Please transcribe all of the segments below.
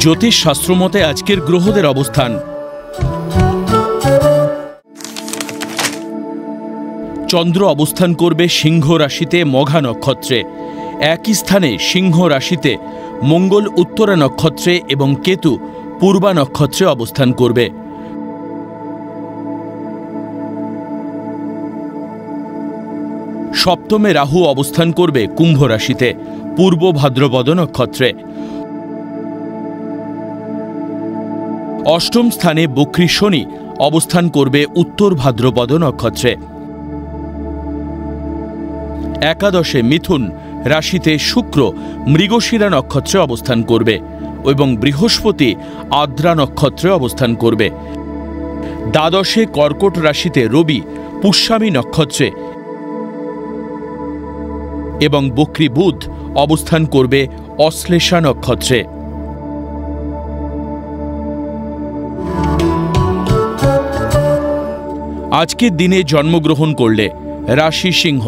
জ্যোতিষ শাস্ত্র মতে আজকের গ্রহদের অবস্থান। চন্দ্র অবস্থান করবে সিংহ রাশিতে মঘা নক্ষত্রে। একই স্থানে সিংহ রাশিতে মঙ্গল উত্তরা নক্ষত্রে এবং কেতু পূর্বা নক্ষত্রে অবস্থান করবে। সপ্তমে রাহু অবস্থান করবে কুম্ভ রাশিতে পূর্ব ভাদ্রপদ নক্ষত্রে। অষ্টম স্থানে বক্রী শনি অবস্থান করবে উত্তর ভাদ্রপদ নক্ষত্রে। একাদশে মিথুন রাশিতে শুক্র মৃগশিরা নক্ষত্রে অবস্থান করবে এবং বৃহস্পতি আদ্রা নক্ষত্রে অবস্থান করবে। দ্বাদশে কর্কট রাশিতে রবি পুষ্যামী নক্ষত্রে এবং বক্রী বুধ অবস্থান করবে অশ্লেষা নক্ষত্রে। আজকের দিনে জন্মগ্রহণ করলে রাশি সিংহ,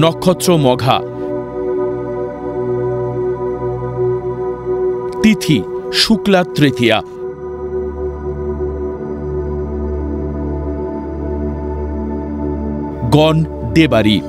নক্ষত্র মঘা, তিথি শুক্লা তৃতীয়া, গণ দেবারি।